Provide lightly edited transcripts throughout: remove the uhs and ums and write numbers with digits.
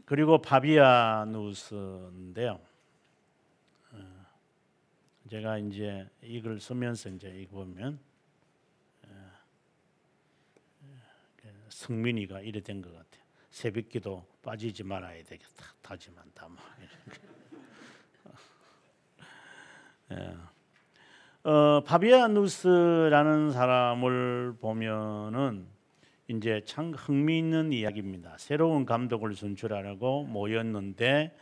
그리고 파비아누스인데요. 제가 이제 이걸 쓰면서 이제 이거 보면 성민이가 이래 된 것 같아요. 새벽기도 빠지지 말아야 되겠다. 다짐한다. 뭐. 파비아누스라는 사람을 보면은 이제 참 흥미있는 이야기입니다. 새로운 감독을 선출하려고 모였는데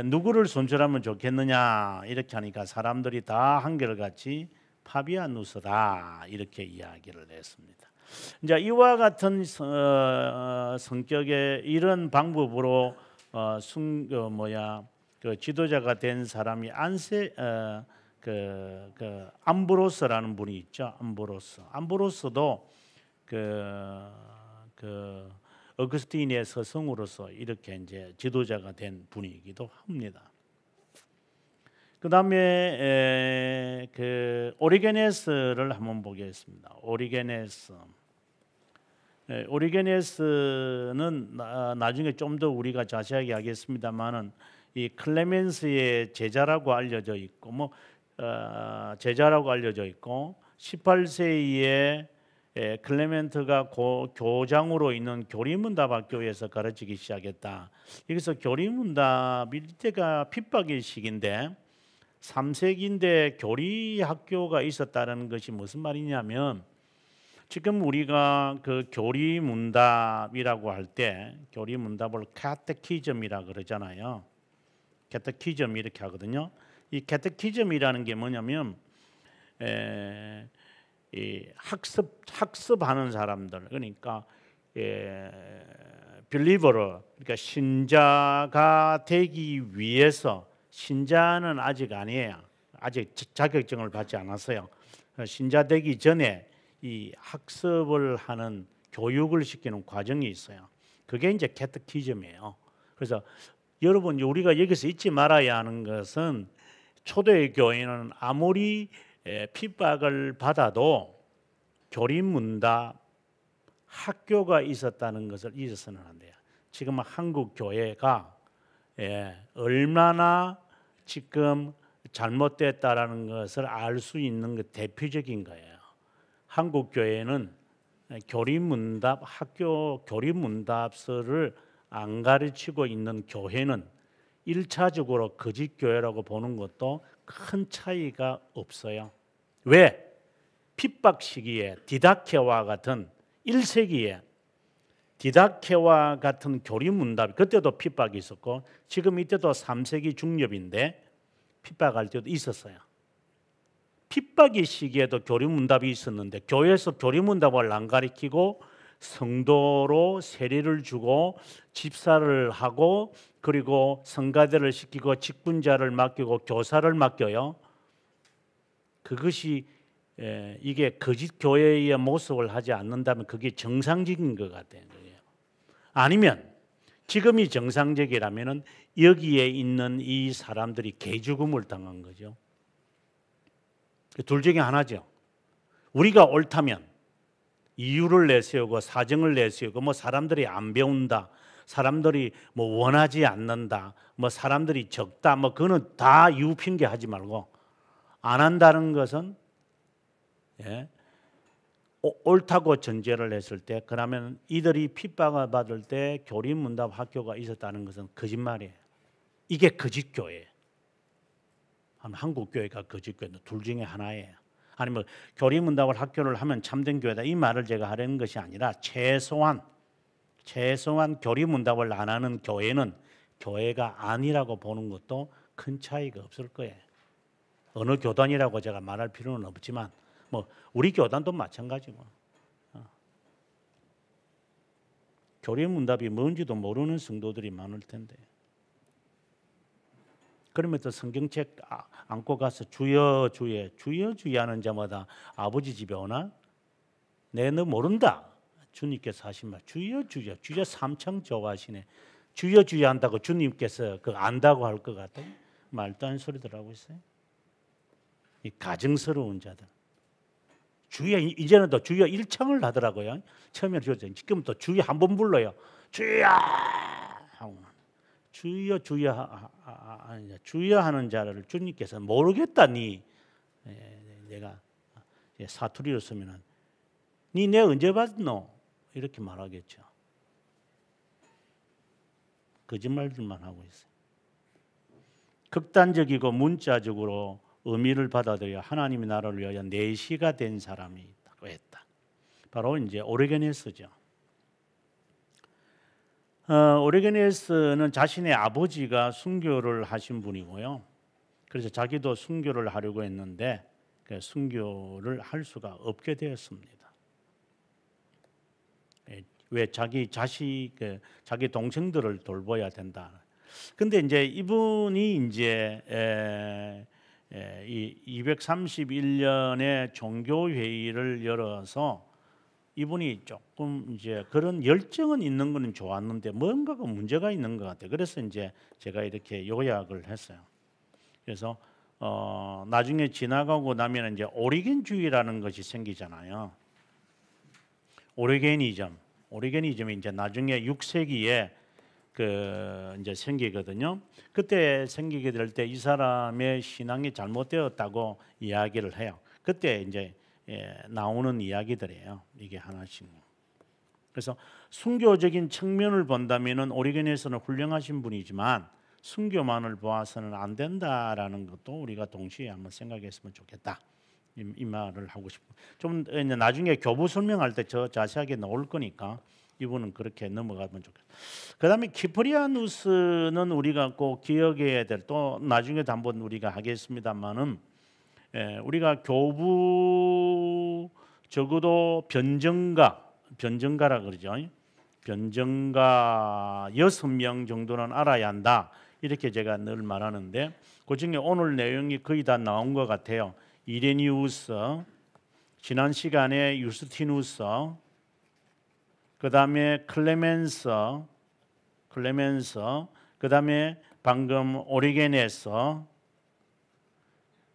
누구를 선출하면 좋겠느냐 이렇게 하니까 사람들이 다 한결같이 파비아누스다 이렇게 이야기를 했습니다. 이제 이와 같은 성격의 이런 방법으로 그 지도자가 된 사람이 암브로스라는 분이 있죠. 암브로스도 그 어거스틴의 서성으로서 이렇게 이제 지도자가 된 분이기도 합니다. 그 다음에 그 오리게네스를 한번 보겠습니다. 오리게네스는 나중에 좀 더 우리가 자세하게 하겠습니다만은 이 클레멘스의 제자라고 알려져 있고 제자라고 알려져 있고 18세기에 클레멘트가 교장으로 있는 교리문답학교에서 가르치기 시작했다. 여기서 교리문답 이때가 핍박의 시기인데 3세기인데 교리학교가 있었다는 것이 무슨 말이냐면 지금 우리가 그 교리문답이라고 할 때 교리문답을 카테키즘이라 그러잖아요. 카테키즘 이렇게 하거든요. 이 카테키즘이라는 게 뭐냐면 이 학습하는 사람들 그러니까 빌리버를 그러니까 신자가 되기 위해서 신자는 아직 아니에요. 아직 자격증을 받지 않았어요. 신자 되기 전에 이 학습을 하는 교육을 시키는 과정이 있어요. 그게 이제 캐테키즘이에요. 그래서 여러분 우리가 여기서 잊지 말아야 하는 것은 초대 교회는 아무리 핍박을 받아도 교리문답 학교가 있었다는 것을 잊어서는 안 돼요. 지금 한국 교회가 얼마나 지금 잘못됐다라는 것을 알 수 있는 그 대표적인 거예요. 한국 교회는 교리문답 학교 교리문답서를 안 가르치고 있는 교회는 1차적으로 거짓 교회라고 보는 것도 큰 차이가 없어요. 왜? 핍박 시기에 디다케와 같은 1세기에 디다케와 같은 교리문답 그때도 핍박이 있었고 지금 이때도 3세기 중엽인데 핍박할 때도 있었어요. 핍박의 시기에도 교리문답이 있었는데 교회에서 교리문답을 안 가르치고 성도로 세례를 주고 집사를 하고 그리고 성가대를 시키고 직분자를 맡기고 교사를 맡겨요. 그것이 이게 거짓 교회의 모습을 하지 않는다면 그게 정상적인 것 같아요. 아니면 지금이 정상적이라면은 여기에 있는 이 사람들이 개죽음을 당한 거죠. 둘 중에 하나죠. 우리가 옳다면 이유를 내세우고 사정을 내세우고 뭐 사람들이 안 배운다, 사람들이 뭐 원하지 않는다, 뭐 사람들이 적다, 뭐 그거는 다 이유 핑계하지 말고 안 한다는 것은 옳다고 전제를 했을 때 그러면 이들이 핍박을 받을 때 교리문답 학교가 있었다는 것은 거짓말이에요. 이게 거짓 교회예요. 한국 교회가 거짓 교회는 둘 중에 하나예요. 아니면 교리문답을 학교를 하면 참된 교회다 이 말을 제가 하려는 것이 아니라 최소한 교리문답을 안 하는 교회는 교회가 아니라고 보는 것도 큰 차이가 없을 거예요. 어느 교단이라고 제가 말할 필요는 없지만 뭐 우리 교단도 마찬가지고 교리문답이 뭔지도 모르는 성도들이 많을 텐데 그러면서 성경책 안고 가서 주여 주여 하는 자마다 아버지 집에 오나? 너 모른다. 주님께서 하신 말 주여 주여 삼창 좋아하시네. 주여 주여 한다고 주님께서 그 안다고 할 것 같아요. 말도 안 소리들 하고 있어요. 이 가증스러운 자들. 주여, 이제는 또 주여 1청을 하더라고요. 처음에는 주여, 지금 또 주여 한 번 불러요. 주여 하고 주여 주여 주여 하는 자를 주님께서 모르겠다니. 내가 사투리로 쓰면은 니 내 언제 봤노? 이렇게 말하겠죠. 거짓말들만 하고 있어요. 극단적이고 문자적으로 의미를 받아들여 하나님의 나라를 위하여 내시가 된 사람이 있다고 했다. 바로 이제 오르게네스죠. 오르게네스는 자신의 아버지가 순교를 하신 분이고요. 그래서 자기도 순교를 하려고 했는데 순교를 할 수가 없게 되었습니다. 왜 자기 자식, 자기 동생들을 돌봐야 된다. 근데 이제 이분이 이제 이 231년에 종교 회의를 열어서 이분이 조금 이제 그런 열정은 있는 거는 좋았는데 뭔가가 문제가 있는 것 같아요. 그래서 이제 제가 이렇게 요약을 했어요. 그래서 나중에 지나가고 나면 이제 오리겐주의라는 것이 생기잖아요. 오리게니즘이 이제 나중에 6세기에 이제 생기거든요. 그때 생기게 될 때 이 사람의 신앙이 잘못되었다고 이야기를 해요. 그때 이제 나오는 이야기들이에요. 이게 하나씩. 그래서 순교적인 측면을 본다면은 오리게네스는 훌륭하신 분이지만 순교만을 보아서는 안 된다라는 것도 우리가 동시에 한번 생각했으면 좋겠다. 이 말을 하고 싶고 좀 이제 나중에 교부 설명할 때 저 자세하게 나올 거니까 이분은 그렇게 넘어가면 좋겠다. 그다음에 키프리아누스는 우리가 꼭 기억해야 될, 또 나중에도 한번 우리가 하겠습니다만은 우리가 교부 적어도 변정가라 그러죠. 변정가 6명 정도는 알아야 한다. 이렇게 제가 늘 말하는데 그중에 오늘 내용이 거의 다 나온 것 같아요. 이레니우스, 지난 시간에 유스티누스, 그 다음에 클레멘스, 그 다음에 방금 오리게네스,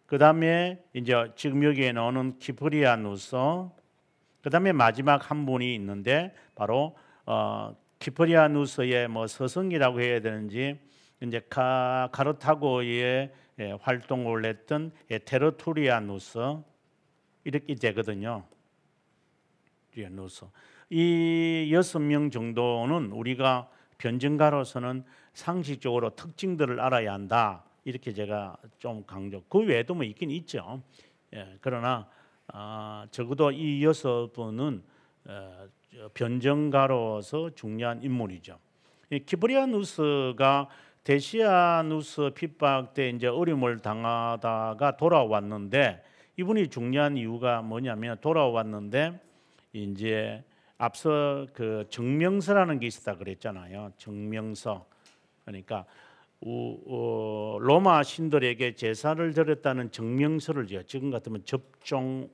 그 다음에 이제 지금 여기에 나오는 키프리아누스, 그 다음에 마지막 한 분이 있는데 바로 키프리아누스의 뭐 서성이라고 해야 되는지 이제 카르타고의 활동을 했던 테르투리아누스 이렇게 되거든요. 이 6명 정도는 우리가 변증가로서는 상식적으로 특징들을 알아야 한다. 이렇게 제가 좀 강조. 그 외에도 뭐 있긴 있죠. 그러나 적어도 이 6분은 변증가로서 중요한 인물이죠. 키프리아누스가 데시아누스 핍박 때 이제 어려움을 당하다가 돌아왔는데 이분이 중요한 이유가 뭐냐면 돌아왔는데 이제 앞서 그 증명서라는 게 있었다 그랬잖아요. 증명서. 그러니까 로마 신들에게 제사를 드렸다는 증명서를 지금 같으면 접종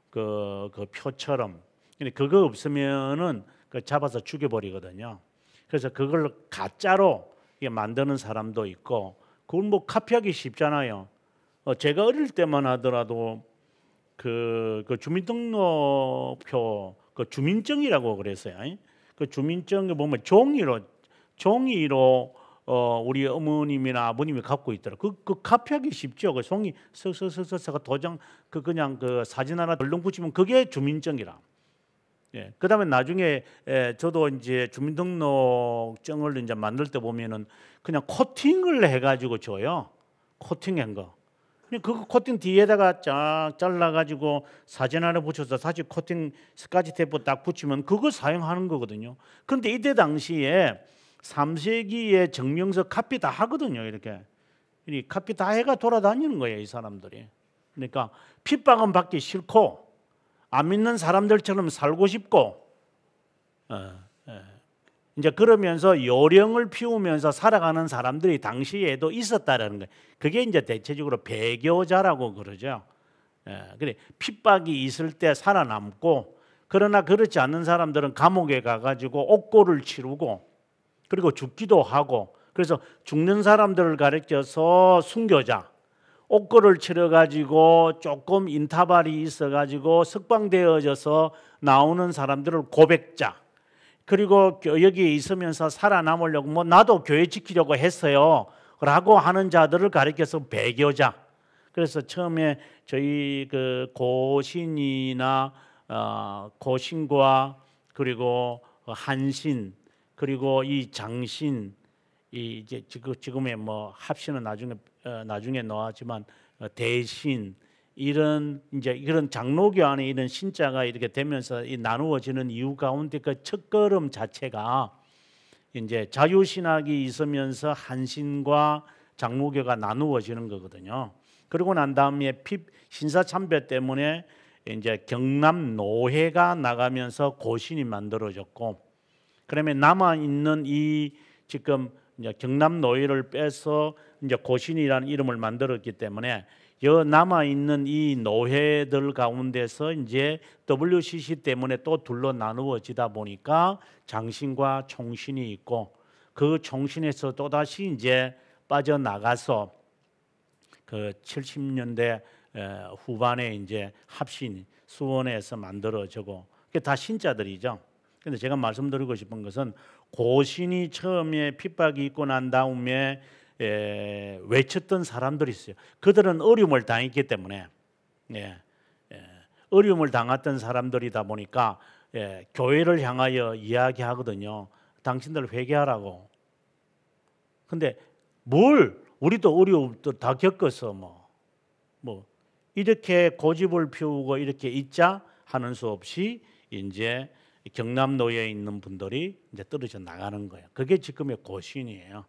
그 표처럼. 근데 그거 없으면은 잡아서 죽여버리거든요. 그래서 그걸 가짜로 만드는 사람도 있고, 그걸 뭐 카피하기 쉽잖아요. 제가 어릴 때만 하더라도 그 주민등록표 그 주민증이라고 그랬어요. 그 주민증에 보면 종이로 우리 어머님이나 아버님이 갖고 있더라. 그 카피하기 쉽죠. 그 종이 서서서서 도장 그냥 그 사진 하나 덜렁 붙이면 그게 주민증이라. 예. 그다음에 나중에 저도 이제 주민등록증을 이제 만들 때 보면은 그냥 코팅을 해가지고 줘요. 코팅한 거. 그 코팅 뒤에다가 쫙 잘라가지고 사진 하나 붙여서 다시 코팅 스카치 테이프 딱 붙이면 그거 사용하는 거거든요. 그런데 이때 당시에 3세기에 증명서 카피 다 하거든요. 이렇게 카피 다 해가 돌아다니는 거예요, 이 사람들이. 그러니까 핍박은 받기 싫고 안 믿는 사람들처럼 살고 싶고 이제 그러면서 요령을 피우면서 살아가는 사람들이 당시에도 있었다라는 거예요. 그게 이제 대체적으로 배교자라고 그러죠. 그래 핍박이 있을 때 살아남고, 그러나 그렇지 않는 사람들은 감옥에 가가지고 옥고를 치르고 그리고 죽기도 하고, 그래서 죽는 사람들을 가르쳐서 순교자, 옥고를 치러 가지고 조금 인타발이 있어 가지고 석방되어져서 나오는 사람들을 고백자, 그리고 여기에 있으면서 살아남으려고 뭐 나도 교회 지키려고 했어요 라고 하는 자들을 가리켜서 배교자. 그래서 처음에 저희 그 고신이나 고신과 그리고 한신 그리고 이 장신, 이 이제 지금의 뭐 합신은 나중에 나왔지만 대신, 이런 이제 이런 장로교 안에 이런 신자가 이렇게 되면서 이 나누어지는 이유 가운데 그 첫걸음 자체가 이제 자유신학이 있으면서 한신과 장로교가 나누어지는 거거든요. 그리고 난 다음에 신사참배 때문에 이제 경남 노회가 나가면서 고신이 만들어졌고, 그러면 남아 있는 이 지금 이제 경남 노회를 빼서 이제 고신이라는 이름을 만들었기 때문에 여 남아 있는 이 노회들 가운데서 이제 WCC 때문에 또 둘로 나누어지다 보니까 장신과 총신이 있고, 그 총신에서 또 다시 이제 빠져나가서 그 70년대 후반에 이제 합신 수원에서 만들어지고, 그게 다 신자들이죠. 근데 제가 말씀드리고 싶은 것은 고신이 처음에 핍박이 있고 난 다음에 외쳤던 사람들이 있어요. 그들은 어려움을 당했기 때문에 어려움을 당했던 사람들이다 보니까 교회를 향하여 이야기하거든요. 당신들 회개하라고. 근데 뭘, 우리도 어려움도 다 겪어서 뭐 이렇게 고집을 피우고 이렇게 있자 하는 수 없이 이제 경남노예에 있는 분들이 이제 떨어져 나가는 거예요. 그게 지금의 고신이에요.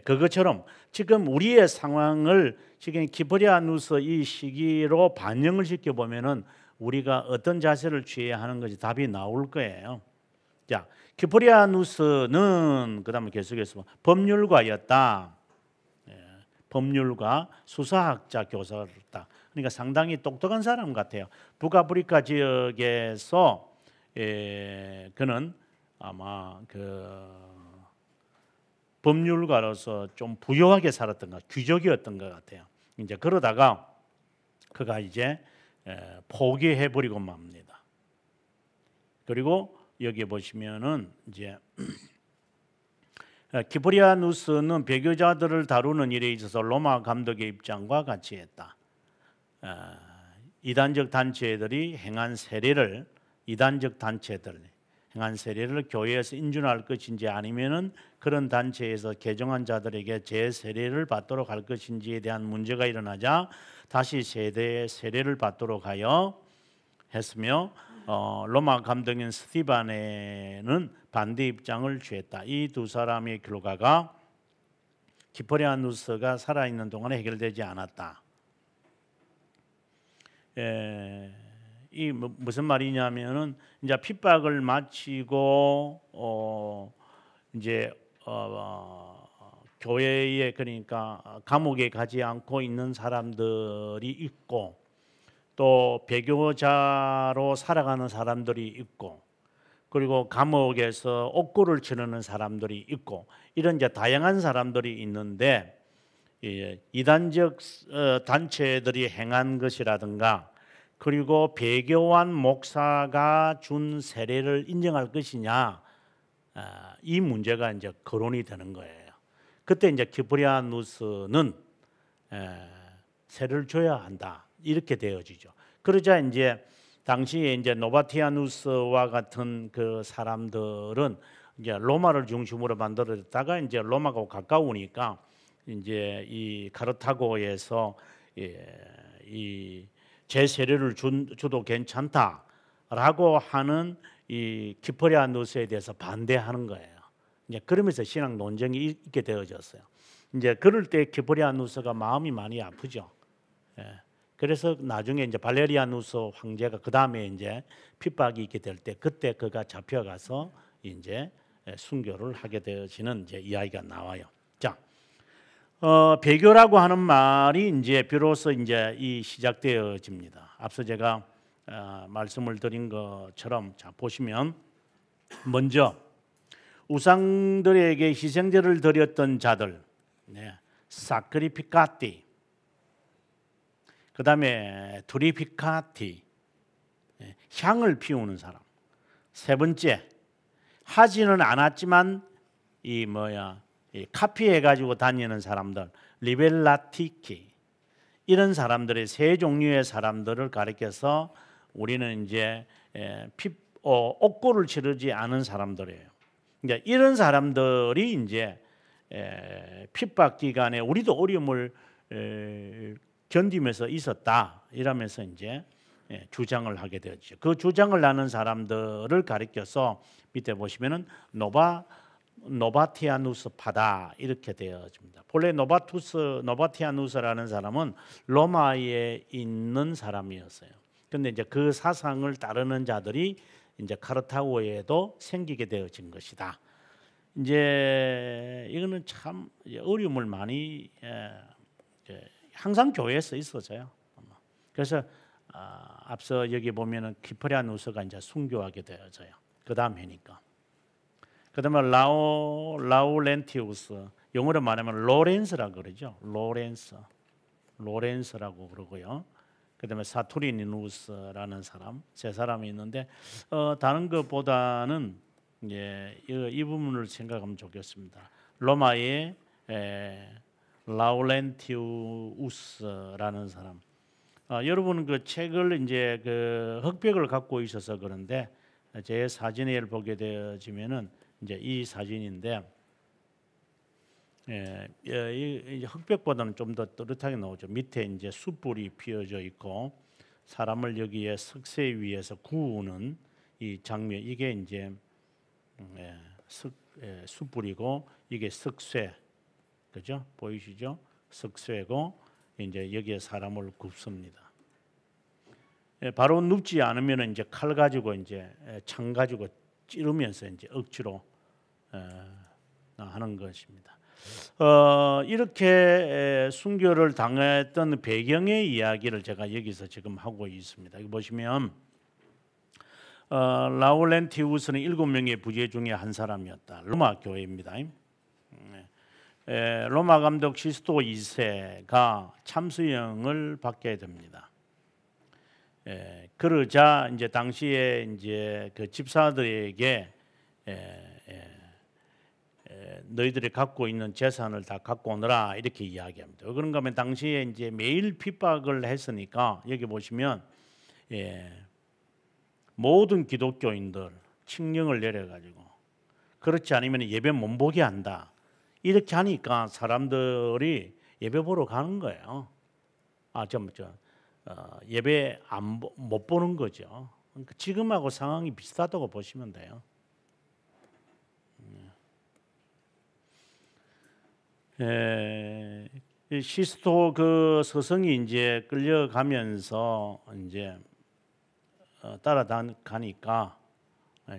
그것처럼 지금 우리의 상황을 지금 기브리아누스 이 시기로 반영을 시켜 보면은 우리가 어떤 자세를 취해야 하는 것이 답이 나올 거예요. 자, 기브리아누스는 그다음에 계속해서 법률가였다. 법률가, 수사학자, 교사였다. 그러니까 상당히 똑똑한 사람 같아요. 북아프리카 지역에서 그는 아마 그 법률가로서 좀 부유하게 살았던 것, 귀족이었던 것 같아요. 이제 그러다가 그가 이제 포기해 버리고 맙니다. 그리고 여기 보시면은 이제 기브리아누스는 배교자들을 다루는 일에 있어서 로마 감독의 입장과 같이 했다. 이단적 단체들이 행한 세례를, 이단적 단체들 행한 세례를 교회에서 인준할 것인지 아니면은 그런 단체에서 개종한 자들에게 재세례를 받도록 할 것인지에 대한 문제가 일어나자 다시 세례를 받도록 하여 했으며, 로마 감독인 스티바네는 반대 입장을 취했다. 이 두 사람의 결과가 기브리아누스가 살아있는 동안에 해결되지 않았다. 이 무슨 말이냐면은 이제 핍박을 마치고 이제 교회에, 그러니까 감옥에 가지 않고 있는 사람들이 있고, 또 배교자로 살아가는 사람들이 있고, 그리고 감옥에서 옥고를 치르는 사람들이 있고, 이런 이제 다양한 사람들이 있는데, 이단적 단체들이 행한 것이라든가, 그리고 배교한 목사가 준 세례를 인정할 것이냐, 이 문제가 이제 거론이 되는 거예요. 그때 이제 기브리아누스는 세례를 줘야 한다, 이렇게 되어지죠. 그러자 이제 당시에 이제 노바티아누스와 같은 그 사람들은 이제 로마를 중심으로 만들어졌다가 이제 로마가 가까우니까 이제 이 카르타고에서 이 제세례를 줘도 괜찮다라고 하는 이 기브리아누스에 대해서 반대하는 거예요. 이제 그러면서 신학 논쟁이 있게 되어졌어요. 이제 그럴 때 기브리아누스가 마음이 많이 아프죠. 그래서 나중에 이제 발레리아누스 황제가 그 다음에 이제 핍박이 있게 될 때, 그때 그가 잡혀가서 이제 순교를 하게 되어지는 이제 이야기가 나와요. 자, 배교라고 하는 말이 이제 비로소 이제 이 시작되어집니다. 앞서 제가 말씀을 드린 것처럼, 자 보시면 먼저 우상들에게 희생제를 드렸던 자들, 사크리피카티, 그다음에 투리피카티, 향을 피우는 사람. 세 번째, 하지는 않았지만 이 카피해 가지고 다니는 사람들, 리벨라티키. 이런 사람들의 세 종류의 사람들을 가리켜서 우리는 이제 옥고를 치르지 않은 사람들이에요. 이제 이런 사람들이 이제 핍박 기간에 우리도 어려움을 견디면서 있었다 이러면서 이제 주장을 하게 되었죠. 그 주장을 하는 사람들을 가리켜서 밑에 보시면은 노바티아누스파다 이렇게 되어집니다. 본래 노바티아누스라는 사람은 로마에 있는 사람이었어요. 근데 이제 그 사상을 따르는 자들이 이제 카르타고에도 생기게 되어진 것이다. 이제 이거는 참 어려움을 많이 항상 교회에서 있었어요. 그래서 앞서 여기 보면은 키프리아누스가 이제 순교하게 되어져요. 그 다음 해니까. 그다음에 라우렌티우스, 영어로 말하면 로렌스라고 그러죠. 로렌스라고 그러고요. 그다음에 사투리니누스라는 사람, 세 사람이 있는데 다른 것보다는 이제 이 부분을 생각하면 좋겠습니다. 로마의 라우렌티우스라는 사람. 여러분은 그 책을 이제 그 흑백을 갖고 있어서 그런데 제 사진을 보게 되어지면은 이제 이 사진인데 이 흑백보다는 좀 더 또렷하게 나오죠. 밑에 이제 숯불이 피어져 있고 사람을 여기에 석쇠 위에서 구우는 이 장면, 이게 이제 숯불이고 이게 석쇠, 그죠? 보이시죠? 석쇠고 이제 여기에 사람을 굽습니다. 바로 눕지 않으면 이제 칼 가지고 이제 창 가지고 찌르면서 이제 억지로 하는 것입니다. 이렇게 순교를 당했던 배경의 이야기를 제가 여기서 지금 하고 있습니다. 여기 보시면 라우렌티우스는 7명의 부재 중에 한 사람이었다. 로마 교회입니다. 로마 감독 시스토 2세가 참수형을 받게 됩니다. 그러자 이제 당시에 이제 그 집사들에게 너희들이 갖고 있는 재산을 다 갖고 오너라 이렇게 이야기합니다. 그런가 하면 당시에 이제 매일 핍박을 했으니까 여기 보시면 모든 기독교인들 칙령을 내려가지고 그렇지 않으면 예배 못 보게 한다. 이렇게 하니까 사람들이 예배 보러 가는 거예요. 예배 못 보는 거죠. 그러니까 지금하고 상황이 비슷하다고 보시면 돼요. 시스토 그 서성이 이제 끌려가면서 이제 따라가니까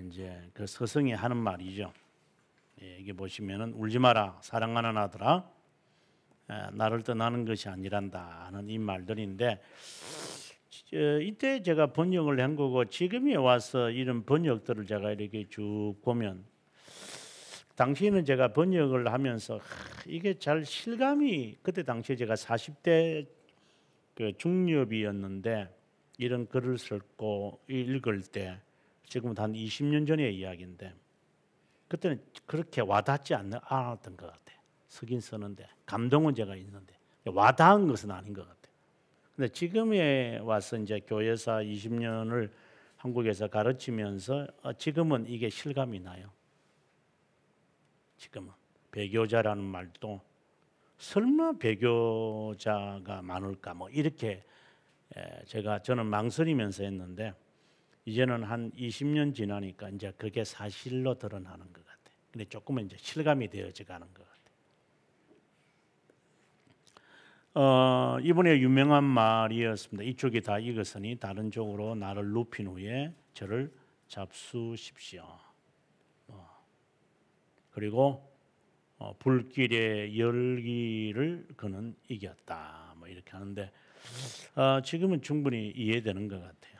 이제 그 서성이 하는 말이죠. 여기 보시면은 울지 마라 사랑하는 아들아, 나를 떠나는 것이 아니란다 하는 이 말들인데 이때 제가 번역을 한 거고 지금에 와서 이런 번역들을 제가 이렇게 쭉 보면 당시에는 제가 번역을 하면서 이게 잘 실감이, 그때 당시에 제가 40대 그 중엽이었는데 이런 글을 읽고 읽을 때 지금은 한 20년 전의 이야기인데 그때는 그렇게 와닿지 않았던 것 같아요. 쓰긴 쓰는데 감동은 제가 있는데 와닿은 것은 아닌 것 같아요. 근데 지금에 와서 이제 교회사 20년을 한국에서 가르치면서 지금은 이게 실감이 나요. 지금은 배교자라는 말도 설마 배교자가 많을까 뭐 이렇게 저는 망설이면서 했는데 이제는 한 20년 지나니까 이제 그게 사실로 드러나는 것 같아요. 근데 조금은 이제 실감이 되어져 가는 것 같아요. 이번에 유명한 말이었습니다. 이쪽이 다 익었으니 다른 쪽으로 나를 눕힌 후에 저를 잡수십시오. 그리고 불길의 열기를 그는 이겼다. 뭐 이렇게 하는데 지금은 충분히 이해되는 것 같아요.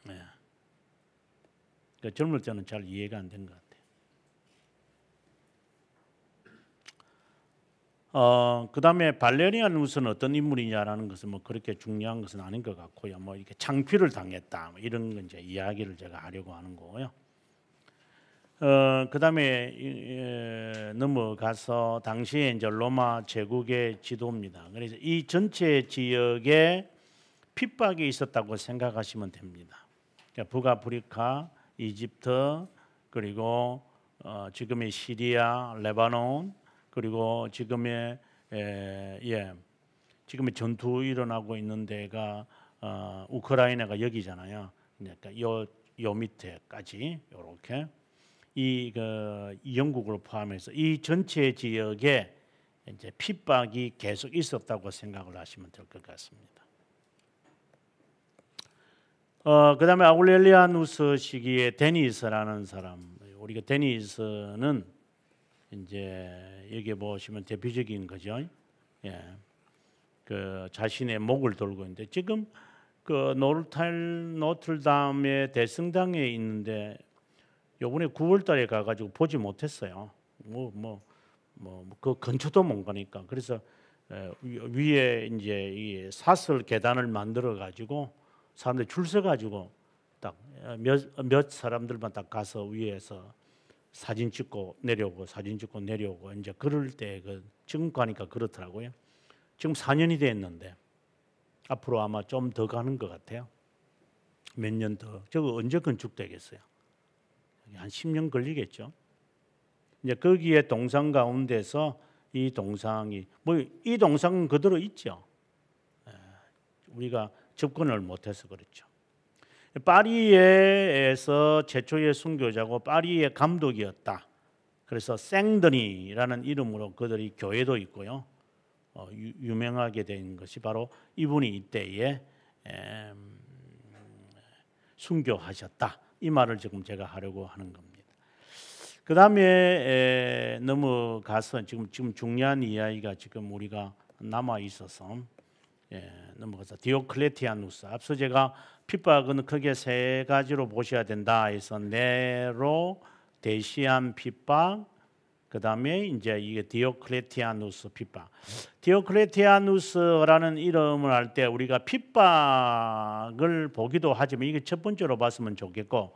네. 그러니까 젊을 때는 잘 이해가 안 된 것 그다음에 발레리아누스는 어떤 인물이냐라는 것은 뭐 그렇게 중요한 것은 아닌 것 같고요. 뭐 이렇게 창피를 당했다 뭐 이런 건 이제 이야기를 제가 하려고 하는 거고요. 그다음에 넘어가서 당시에 이제 로마 제국의 지도입니다. 그래서 이 전체 지역에 핍박이 있었다고 생각하시면 됩니다. 그러니까 북아프리카, 이집트, 그리고 지금의 시리아, 레바논, 그리고 지금의 지금의 전투 일어나고 있는 데가 우크라이나가 여기잖아요. 그러니까 요 밑에까지 이렇게 이 영국을 포함해서 이 전체 지역에 이제 핍박이 계속 있었다고 생각을 하시면 될 것 같습니다. 그다음에 아울렐리아누스 시기에 데니스라는 사람, 우리가 데니스는 이제 여기 보시면 대표적인 거죠. 예, 그 자신의 목을 돌고 있는데 지금 그 노틀담의 대성당에 있는데 요번에 9월달에 가가지고 보지 못했어요. 그 근처도 못 가니까. 그래서 위에 이제 이 사슬 계단을 만들어 가지고 사람들이 줄 서 가지고 딱 몇 사람들만 딱 가서 위에서 사진 찍고 내려오고 사진 찍고 내려오고 이제 그럴 때 지금 가니까 그렇더라고요. 지금 4년이 됐는데 앞으로 아마 좀 더 가는 것 같아요. 몇 년 더. 저거 언제 건축되겠어요? 한 10년 걸리겠죠. 이제 거기에 동상 가운데서 이 동상이 이 동상은 그대로 있죠. 우리가 접근을 못해서 그렇죠. 파리에서 최초의 순교자고 파리의 감독이었다. 그래서 생드니라는 이름으로 그들이 교회도 있고요. 유명하게 된 것이 바로 이분이 이때에 순교하셨다. 이 말을 지금 제가 하려고 하는 겁니다. 그 다음에 넘어가서 지금 중요한 이야기가 지금 우리가 남아 있어서 넘어가서 디오클레티아누스. 앞서 제가 핍박은 크게 세 가지로 보셔야 된다 해서 네로, 데시안 핍박, 그 다음에 이제 이게 디오클레티아누스 핍박. 디오클레티아누스라는 이름을 할 때 우리가 핍박을 보기도 하지만 이게 첫 번째로 봤으면 좋겠고,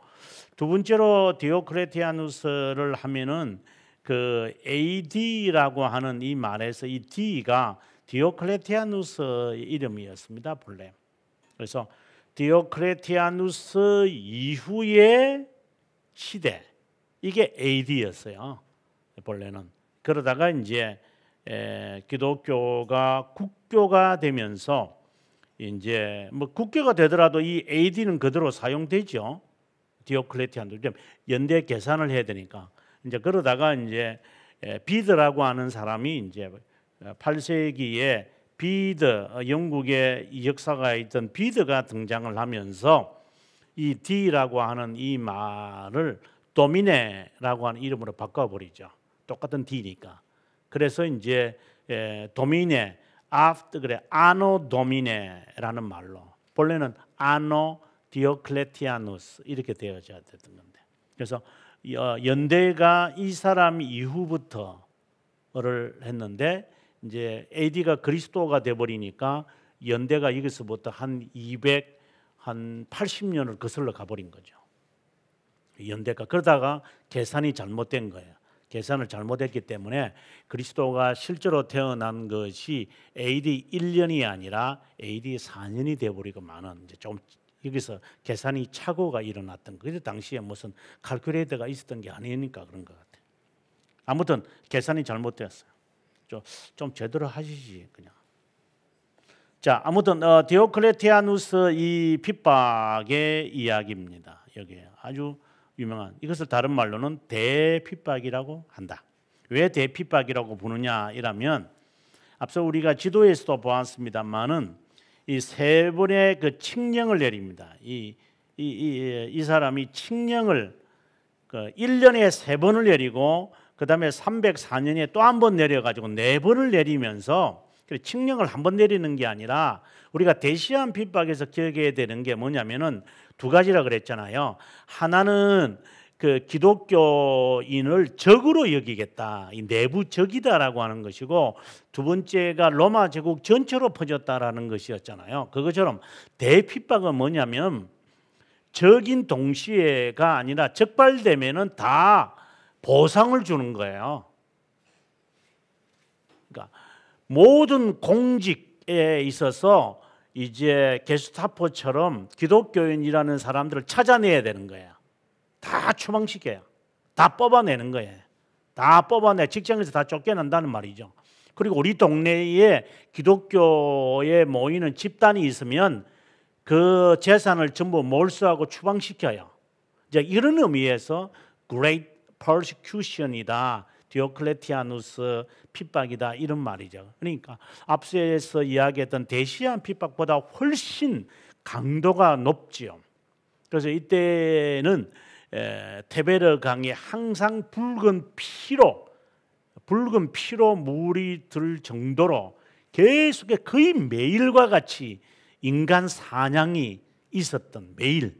두 번째로 디오클레티아누스를 하면은 그 AD라고 하는 이 말에서 이 D가 디오클레티아누스 이름이었습니다, 본래. 그래서 디오클레티아누스 이후의 시대, 이게 AD였어요. 본래는. 그러다가 이제 기독교가 국교가 되면서 이제 뭐 국교가 되더라도 이 AD는 그대로 사용되죠. 디오클레티아누스 연대 계산을 해야 되니까. 이제 그러다가 이제 비드라고 하는 사람이 이제 8세기에 비드, 영국의 역사가 있던 비드가 등장을 하면서 이 D라고 하는 이 말을 도미네라고 하는 이름으로 바꿔버리죠. 똑같은 D니까. 그래서 이제 도미네, 그래 아노 도미네라는 말로 본래는 아노 디오클레티아누스 이렇게 되어져야 되던 건데. 그래서 연대가 이 사람 이후부터를 했는데 이제 AD가 그리스도가 돼 버리니까 연대가 여기서부터 한 80년을 거슬러 가버린 거죠. 연대가. 그러다가 계산이 잘못된 거예요. 계산을 잘못했기 때문에 그리스도가 실제로 태어난 것이 AD 1년이 아니라 AD 4년이 돼버리고만은 이제 좀 여기서 계산이 착오가 일어났던 거예요. 당시에 무슨 칼큘레이터가 있었던 게 아니니까 그런 것 같아요. 아무튼 계산이 잘못되었어요. 좀 제대로 하시지 그냥. 자, 아무튼 디오클레티아누스 이 핍박의 이야기입니다. 여기 아주 유명한, 이것을 다른 말로는 대핍박이라고 한다. 왜 대핍박이라고 부르냐 이라면 앞서 우리가 지도에서도 보았습니다만은 이 세 번의 그 칙령을 내립니다. 이 사람이 칙령을 1년에 3번을 내리고 그 다음에 304년에 또 한 번 내려가지고 4번을 내리면서 칙령을 한 번 내리는 게 아니라 우리가 대시한 핍박에서 기억해야 되는 게 뭐냐면은 두 가지라 그랬잖아요. 하나는 그 기독교인을 적으로 여기겠다, 이 내부 적이다라고 하는 것이고, 두 번째가 로마 제국 전체로 퍼졌다라는 것이었잖아요. 그것처럼 대핍박은 뭐냐면 적인 동시에가 아니라 적발되면은 다 보상을 주는 거예요. 그러니까 모든 공직에 있어서 이제 게스타포처럼 기독교인이라는 사람들을 찾아내야 되는 거예요. 다 추방시켜요. 다 뽑아내는 거예요. 다 뽑아내, 직장에서 다 쫓겨난다는 말이죠. 그리고 우리 동네에 기독교에 모이는 집단이 있으면 그 재산을 전부 몰수하고 추방시켜요. 이제 이런 의미에서 Great Persecution이다, 디오클레티아누스 핍박이다, 이런 말이죠. 그러니까 앞서서 이야기했던 대시한 핍박보다 훨씬 강도가 높지요. 그래서 이때는 테베르 강에 항상 붉은 피로 물이 들 정도로 계속 거의 매일과 같이 인간 사냥이 있었던, 매일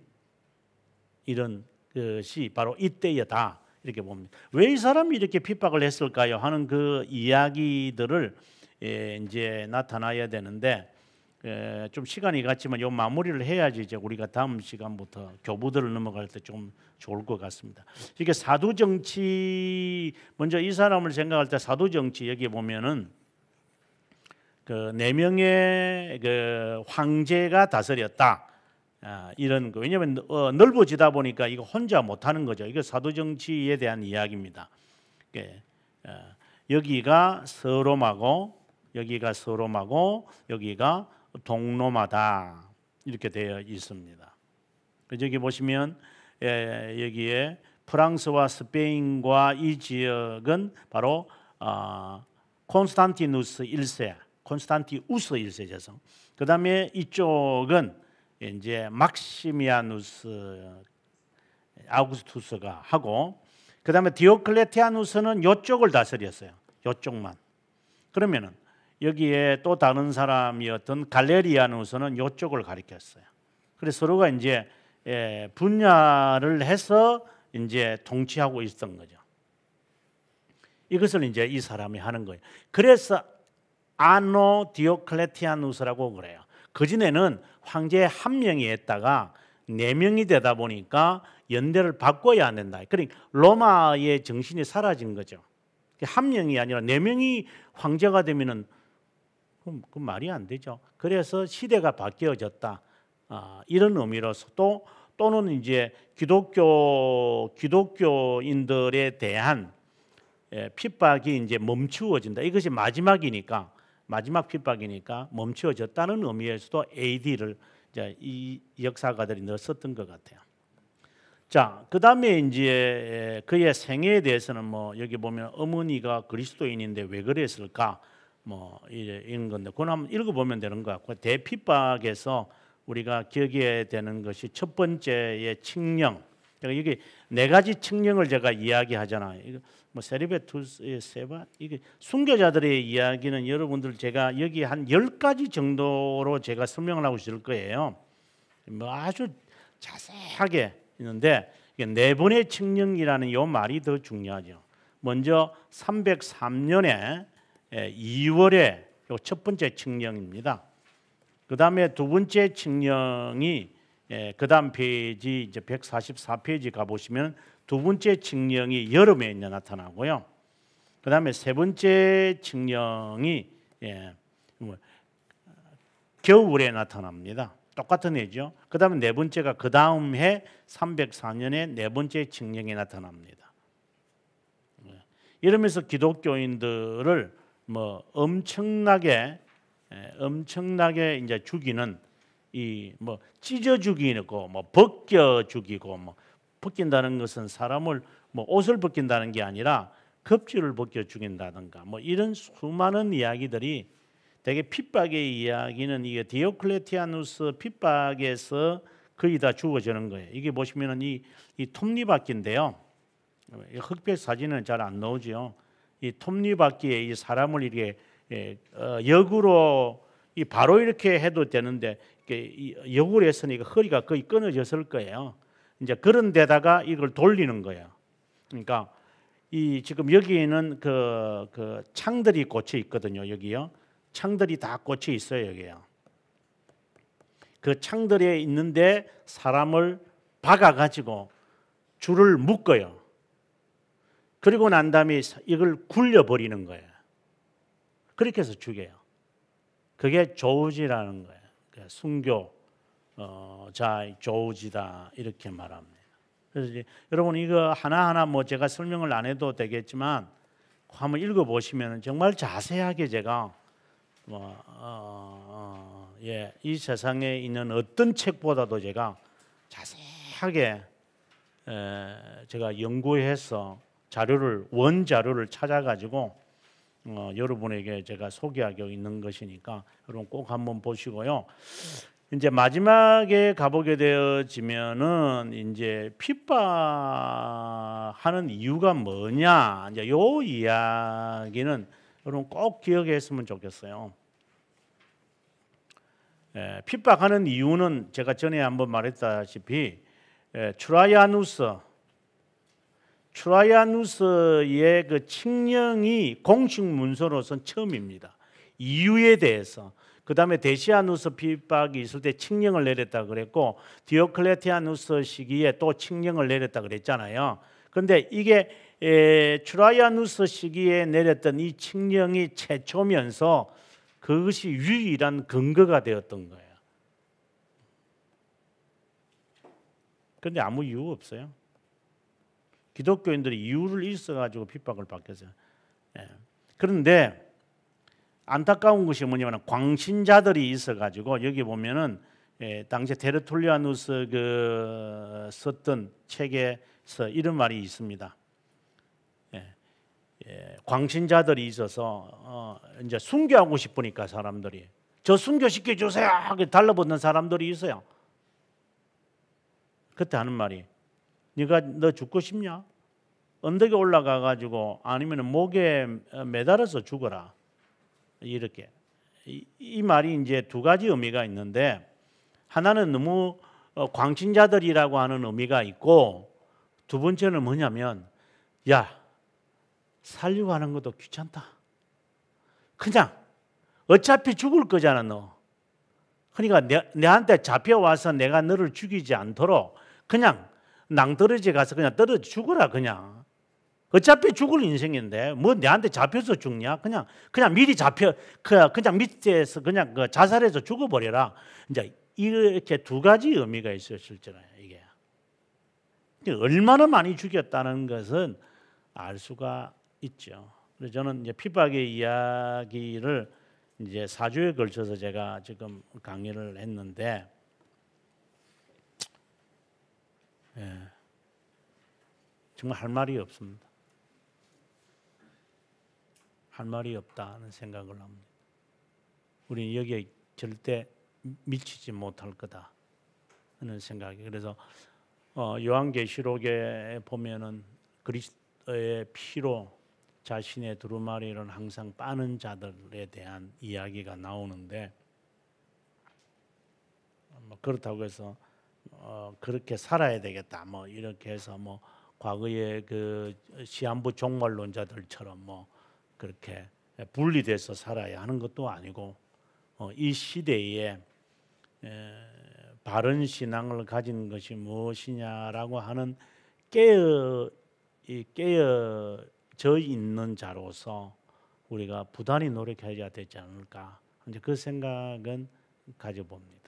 이런 것이 바로 이때였다, 이렇게 봅니다. 왜 이 사람이 이렇게 핍박을 했을까요 하는 그 이야기들을 이제 나타나야 되는데, 좀 시간이 갔지만 요 마무리를 해야지 이제 우리가 다음 시간부터 교부들을 넘어갈 때 좀 좋을 것 같습니다. 이게 사두 정치, 먼저 이 사람을 생각할 때 사두 정치 여기 보면은 그 4명의 그 황제가 다스렸다, 이런 거. 왜냐하면 넓어지다 보니까 이거 혼자 못하는 거죠. 이거 사도 정치에 대한 이야기입니다. 여기가 서로마고, 여기가 서로마고, 여기가 동로마다, 이렇게 되어 있습니다. 여기 보시면 여기에 프랑스와 스페인과 이 지역은 바로 콘스탄티누스 1세, 콘스탄티우스 1세 제성. 그 다음에 이쪽은 이제 막시미아누스 아우구스투스가 하고, 그 다음에 디오클레티아누스는 이쪽을 다스렸어요. 이쪽만. 그러면은 여기에 또 다른 사람이었던 갈레리아누스는 이쪽을 가리켰어요. 그래서 서로가 이제 분야를 해서 이제 통치하고 있었던 거죠. 이것을 이제 이 사람이 하는 거예요. 그래서 아노 디오클레티아누스라고 그래요. 그 전에는 황제 한 명이 했다가 4명이 되다 보니까 연대를 바꿔야 안 된다. 그러니까 로마의 정신이 사라진 거죠. 한 명이 아니라 4명이 황제가 되면은 그 말이 안 되죠. 그래서 시대가 바뀌어졌다, 이런 의미로서 또는 이제 기독교인들에 대한 핍박이 이제 멈추어진다. 이것이 마지막 핍박이니까 멈추어졌다는 의미에서도 AD를 이제 이 역사가들이 넣었던 것 같아요. 자, 그 다음에 이제 그의 생애에 대해서는 뭐 여기 보면 어머니가 그리스도인인데 왜 그랬을까, 뭐 이런 건데 그건 한번 읽어보면 되는 것 같고, 대핍박에서 우리가 기억해야 되는 것이 첫 번째의 칙령. 그러니까 여기 4가지 칙령을 제가 이야기하잖아요. 이거 뭐 세리베투스의 세바, 이게 순교자들의 이야기는 여러분들 제가 여기 한 10가지 정도로 제가 설명을 하고 있을 거예요. 뭐 아주 자세하게 있는데, 이게 4번의 칙령이라는 이 말이 더 중요하죠. 먼저 303년에 2월에 첫 번째 칙령입니다. 그 다음에 두 번째 칙령이 그 다음 페이지 이제 144페이지 가보시면 두 번째 칙령이 여름에 이제 나타나고요. 그 다음에 세 번째 칙령이 겨울에 나타납니다. 똑같은 해죠. 그 다음에 네 번째가 그 다음 해 304년에 네 번째 칙령이 나타납니다. 이러면서 기독교인들을 뭐 엄청나게 이제 죽이는, 이 뭐 찢어 죽이고 뭐 벗겨 죽이고, 뭐 벗긴다는 것은 사람을 뭐 옷을 벗긴다는 게 아니라 겁줄을 벗겨 죽인다든가, 뭐 이런 수많은 이야기들이, 되게 핍박의 이야기는 이게 디오클레티아누스 핍박에서 거의 다 죽어지는 거예요. 이게 보시면은 이 톱니바퀴인데요. 흑백 사진은 잘 안 나오죠. 이 톱니바퀴에 이 사람을 이렇게 역으로 바로 이렇게 해도 되는데, 역으로 했으니까 허리가 거의 끊어졌을 거예요. 이제 그런 데다가 이걸 돌리는 거예요. 그러니까 이 지금 여기에는 그 창들이 꽂혀 있거든요. 여기요. 창들이 다 꽂혀 있어요. 여기요. 그 창들에 있는데 사람을 박아 가지고 줄을 묶어요. 그리고 난 다음에 이걸 굴려 버리는 거예요. 그렇게 해서 죽여요. 그게 조우지라는 거예요. 순교 자 조우지다 이렇게 말합니다. 그래서 이제 여러분 이거 하나하나 뭐 제가 설명을 안 해도 되겠지만 한번 읽어 보시면 정말 자세하게 제가 이 세상에 있는 어떤 책보다도 제가 자세하게 제가 연구해서 원자료를 찾아가지고 여러분에게 제가 소개하고 있는 것이니까 여러분 꼭 한번 보시고요. 이제 마지막에 가보게 되어지면은 이제 핍박하는 이유가 뭐냐, 이제 요 이야기는 여러분 꼭 기억했으면 좋겠어요. 핍박하는 이유는 제가 전에 한번 말했다시피 트라이아누스의 그 칙령이 공식 문서로서는 처음입니다. 이유에 대해서. 그 다음에 데시아누스 핍박이 있을 때 칙령을 내렸다 그랬고 디오클레티아누스 시기에 또 칙령을 내렸다 그랬잖아요. 그런데 이게 트라이아누스 시기에 내렸던 이 칙령이 최초면서 그것이 유일한 근거가 되었던 거예요. 그런데 아무 이유 없어요. 기독교인들이 이유를 있어가지고 핍박을 받겠어요. 그런데 안타까운 것이 뭐냐면 광신자들이 있어가지고 여기 보면은 당시 테르툴리아누스 썼던 책에서 이런 말이 있습니다. 광신자들이 있어서 이제 순교하고 싶으니까 사람들이 저 순교시켜 주세요 하게 달라붙는 사람들이 있어요. 그때 하는 말이 너 죽고 싶냐? 언덕에 올라가 가지고 아니면 목에 매달아서 죽어라. 이렇게 이 말이 이제 두 가지 의미가 있는데 하나는 너무 광신자들이라고 하는 의미가 있고 두 번째는 뭐냐면 야 살려고 하는 것도 귀찮다. 그냥 어차피 죽을 거잖아 너. 그러니까 내한테 잡혀와서 내가 너를 죽이지 않도록 그냥 낭떠러지 가서 그냥 떨어져 죽어라 그냥. 어차피 죽을 인생인데 뭐 내한테 잡혀서 죽냐? 그냥 미리 그냥 밑에서 그냥 자살해서 죽어버려라. 이제 이렇게 두 가지 의미가 있어요 실제로 이게. 얼마나 많이 죽였다는 것은 알 수가 있죠. 그래서 저는 이제 핍박의 이야기를 이제 4주에 걸쳐서 제가 지금 강의를 했는데, 정말 할 말이 없습니다. 할 말이 없다는 생각을 합니다. 우리는 여기에 절대 미치지 못할 거다 하는 생각이. 그래서 요한계시록에 보면은 그리스도의 피로 자신의 두루마리를 항상 빠는 자들에 대한 이야기가 나오는데, 그렇다고 해서 그렇게 살아야 되겠다 뭐 이렇게 해서 뭐 과거의 그 시한부 종말론자들처럼 뭐 그렇게 분리돼서 살아야 하는 것도 아니고, 이 시대에 바른 신앙을 가진 것이 무엇이냐라고 하는 깨어져 있는 자로서 우리가 부단히 노력해야 되지 않을까, 이제 그 생각은 가져봅니다.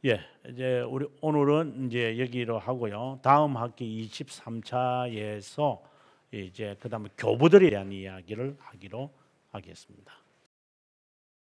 이제 우리 오늘은 이제 여기로 하고요. 다음 학기 23차에서 이제 그다음에 교부들에 대한 이야기를 하기로 하겠습니다.